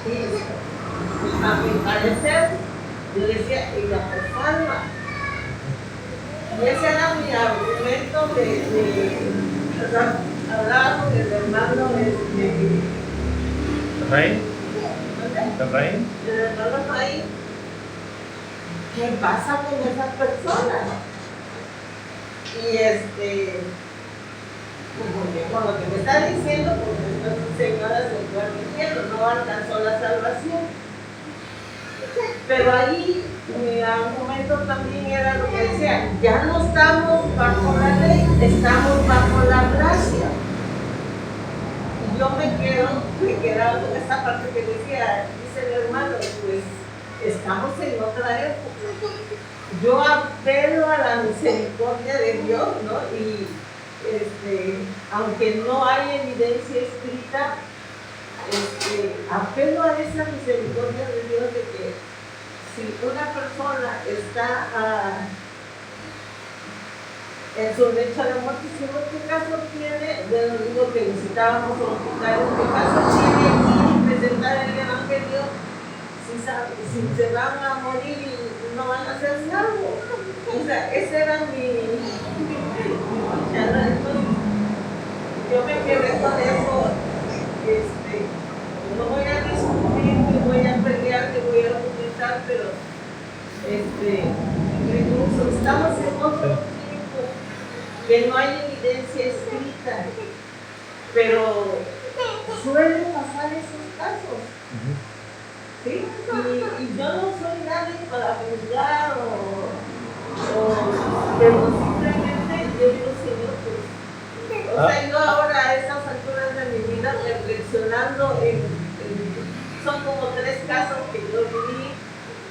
Y a mi parecer, yo decía, y la persona. Y ese era mi argumento hablaba con el hermano ¿Efraín? El hermano Efraín. ¿Qué pasa con esas personas? Y porque con lo que me está diciendo, pues esta señora se fue al infierno, no alcanzó la salvación. Pero ahí mi argumento también era lo que decía, ya no estamos bajo la ley, estamos bajo la gracia. Y yo me quedaba con esa parte que decía, dice el hermano, pues estamos en otra época. Yo apelo a la misericordia de Dios, ¿no? Y aunque no hay evidencia escrita, apelo a esa misericordia de Dios de que si una persona está en su derecho a la muerte, si ¿qué caso tiene? Bueno, digo que visitábamos hospitales, ¿qué caso tiene y presentar el evangelio si se van a morir y no van a ser salvos? O sea, ese era mi lucha, ¿no? Yo me quedé con eso, no voy a discutir, ni voy a pelear, ni voy a argumentar, pero incluso estamos en otro tiempo que no hay evidencia escrita, pero suelen pasar esos casos. ¿Sí? Y yo no soy nadie para juzgar pero simplemente yo digo, Señor, pues, o sea, yo ahora a estas alturas de mi vida reflexionando son como 3 casos que yo viví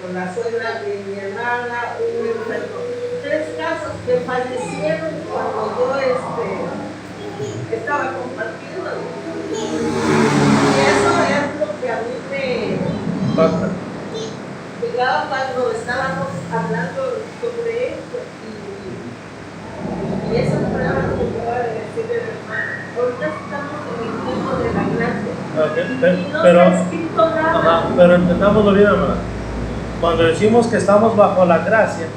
con la suegra de mi hermana, un enfermo, 3 casos que fallecieron cuando yo estaba compartiendo. Y eso es lo que a mí me llegaba cuando estábamos hablando sobre esto, y esas palabras que acaba de decir el hermano. Ahorita estamos en el tiempo de la gracia. Y no está escrito nada. Pero entendámoslo bien, hermana. Cuando decimos que estamos bajo la gracia,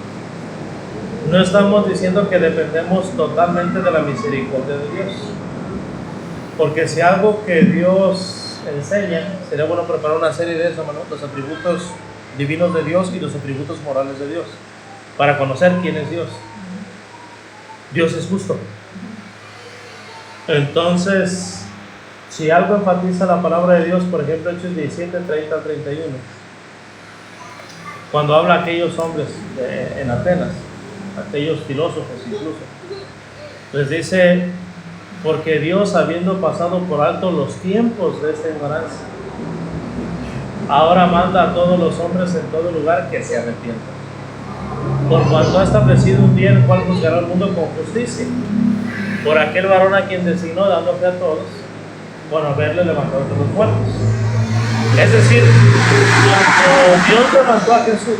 no estamos diciendo que dependemos totalmente de la misericordia de Dios. Porque si algo que Dios enseña, sería bueno preparar una serie de eso, hermano, los atributos divinos de Dios y los atributos morales de Dios, para conocer quién es Dios. Dios es justo. Entonces, si algo enfatiza la palabra de Dios, por ejemplo, Hechos 17, 30 al 31, cuando habla a aquellos hombres en Atenas, aquellos filósofos incluso, les dice, porque Dios, habiendo pasado por alto los tiempos de esta ignorancia, ahora manda a todos los hombres en todo lugar que se arrepientan, por cuanto ha establecido un día en el cual juzgará al mundo con justicia, por aquel varón a quien designó, dando fe a todos, por haberle levantado entre los muertos. Es decir, cuando Dios levantó a Jesús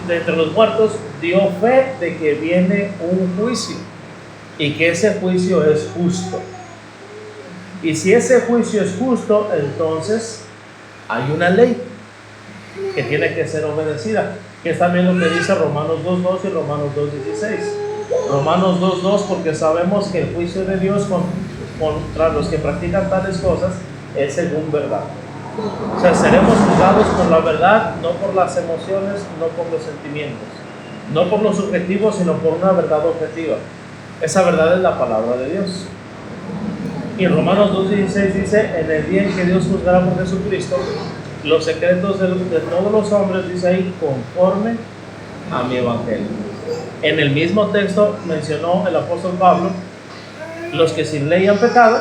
de entre los muertos, dio fe de que viene un juicio y que ese juicio es justo. Y si ese juicio es justo, entonces hay una ley que tiene que ser obedecida, que es también lo que dice Romanos 2.2 y Romanos 2.16. Romanos 2.2, porque sabemos que el juicio de Dios contra los que practican tales cosas es según verdad. O sea, seremos juzgados por la verdad, no por las emociones, no por los sentimientos, no por lo subjetivo, sino por una verdad objetiva. Esa verdad es la palabra de Dios. Y Romanos 2.16 dice, en el día en que Dios juzgará por Jesucristo los secretos de todos los hombres, dice ahí, conforme a mi evangelio. En el mismo texto mencionó el apóstol Pablo, los que sin ley han pecado,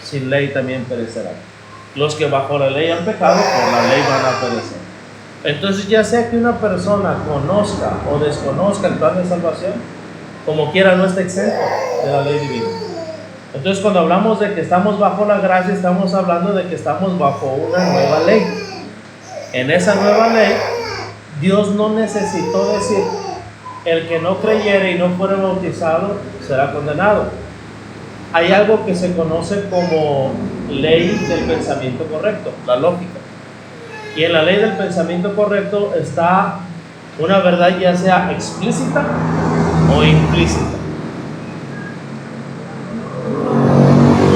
sin ley también perecerán. Los que bajo la ley han pecado, por la ley van a perecer. Entonces, ya sea que una persona conozca o desconozca el plan de salvación, como quiera no está exento de la ley divina. Entonces, cuando hablamos de que estamos bajo la gracia, estamos hablando de que estamos bajo una nueva ley. En esa nueva ley, Dios no necesitó decir, el que no creyere y no fuere bautizado será condenado. Hay algo que se conoce como ley del pensamiento correcto, la lógica. Y en la ley del pensamiento correcto está una verdad ya sea explícita o implícita.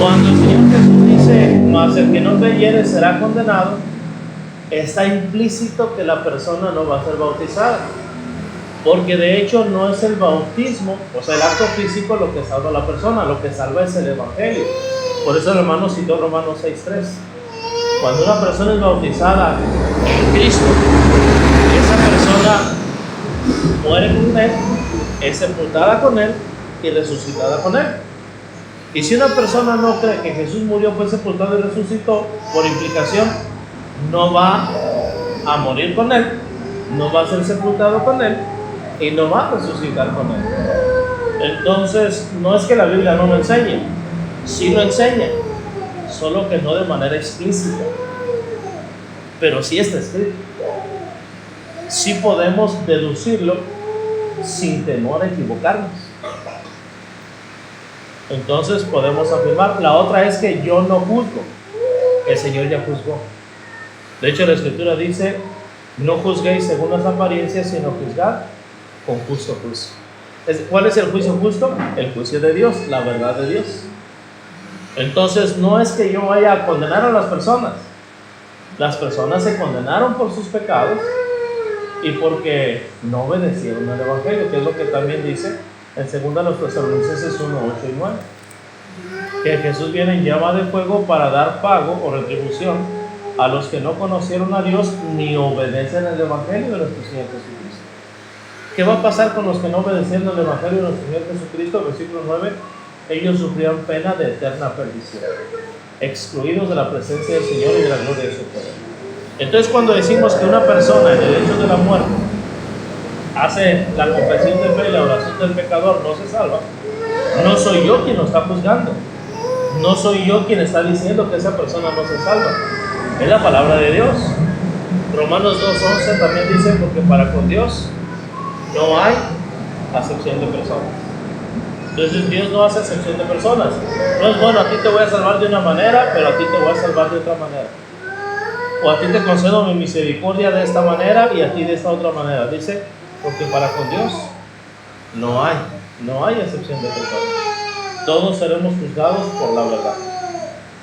Cuando el Señor Jesús dice, mas el que no creyere será condenado, está implícito que la persona no va a ser bautizada. Porque de hecho no es el bautismo, o sea, el acto físico lo que salva a la persona, lo que salva es el evangelio. Por eso el hermano citó Romanos 6.3. Cuando una persona es bautizada en Cristo, esa persona muere con Él, es sepultada con Él y resucitada con Él. Y si una persona no cree que Jesús murió, fue sepultado y resucitó, por implicación, no va a morir con Él, no va a ser sepultado con Él, y no va a resucitar con Él. Entonces, no es que la Biblia no lo enseñe, sí lo enseña, solo que no de manera explícita, pero sí está escrito. Sí podemos deducirlo sin temor a equivocarnos. Entonces podemos afirmar. La otra es que yo no juzgo, el Señor ya juzgó. De hecho, la Escritura dice, no juzguéis según las apariencias, sino juzgad con justo juicio. ¿Cuál es el juicio justo? El juicio de Dios, la verdad de Dios. Entonces no es que yo vaya a condenar a las personas. Las personas se condenaron por sus pecados y porque no obedecieron al Evangelio, que es lo que también dice en 2 Tesalonicenses 1, 8 y 9. Que Jesús viene en llama de fuego para dar pago o retribución a los que no conocieron a Dios ni obedecen al Evangelio de nuestro Señor Jesucristo. ¿Qué va a pasar con los que no obedecieron al Evangelio de nuestro Señor Jesucristo? Versículo 9. Ellos sufrían pena de eterna perdición, excluidos de la presencia del Señor y de la gloria de su poder. Entonces, cuando decimos que una persona en el hecho de la muerte hace la confesión de fe y la oración del pecador, no se salva, no soy yo quien lo está juzgando, no soy yo quien está diciendo que esa persona no se salva, es la palabra de Dios. Romanos 2.11 también dice, porque para con Dios no hay acepción de personas. Entonces Dios no hace acepción de personas. No es bueno, a ti te voy a salvar de una manera, pero a ti te voy a salvar de otra manera. O a ti te concedo mi misericordia de esta manera y a ti de esta otra manera. Dice, porque para con Dios no hay excepción de personas. Todos seremos juzgados por la verdad.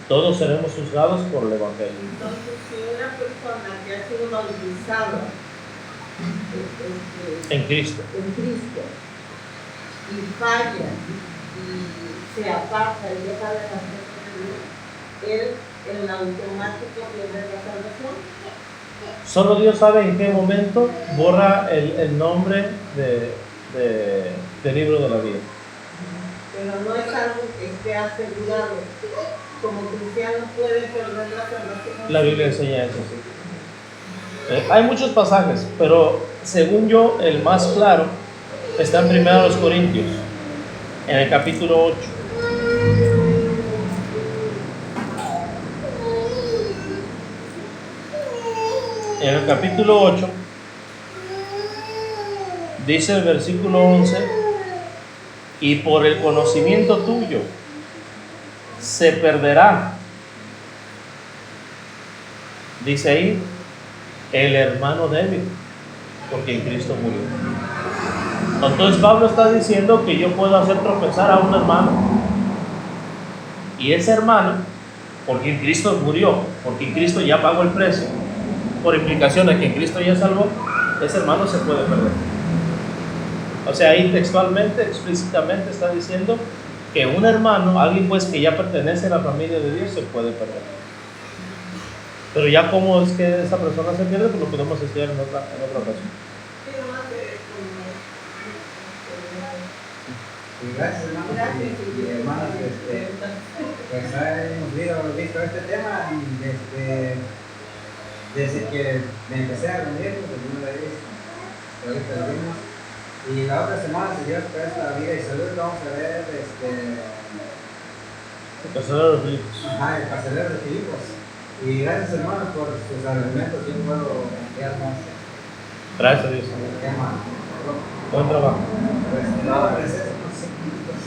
Todos seremos juzgados por el Evangelio. Entonces, si una persona que ha sido bautizada En Cristo. y falla y se aparta y deja de las cosas de Dios, él en automático pierde la salvación. Solo Dios sabe en qué momento borra el nombre del libro de la vida. Pero no es algo que esté asegurado. Como cristiano puede perder la salvación. La Biblia enseña eso, sí. Hay muchos pasajes, pero según yo, el más claro está en 1 Corintios, en el capítulo 8. En el capítulo 8 dice el versículo 11: y por el conocimiento tuyo se perderá, dice ahí, el hermano débil, porque en Cristo murió. Entonces Pablo está diciendo que yo puedo hacer tropezar a un hermano, y ese hermano, porque en Cristo murió, porque en Cristo ya pagó el precio, por implicación de que en Cristo ya salvó, ese hermano se puede perder. O sea, ahí textualmente, explícitamente está diciendo que un hermano, alguien pues que ya pertenece a la familia de Dios, se puede perder. Pero ya cómo es que esa persona se pierde, pues lo podemos estudiar en otra ocasión. Y gracias, hermanos y hermanas. Pues hemos visto este tema desde que me empecé a reunir, pues alguna vez, ahorita lo vimos. Y la otra semana, si Dios presta vida y salud, vamos a ver El carcelero de Filipos. el carcelero de Filipos. Y gracias, hermanos, por sus argumentos. Yo puedo enviar más. Gracias a Dios. Tema. Buen trabajo. Pues, no, pues, es unos 5 minutos.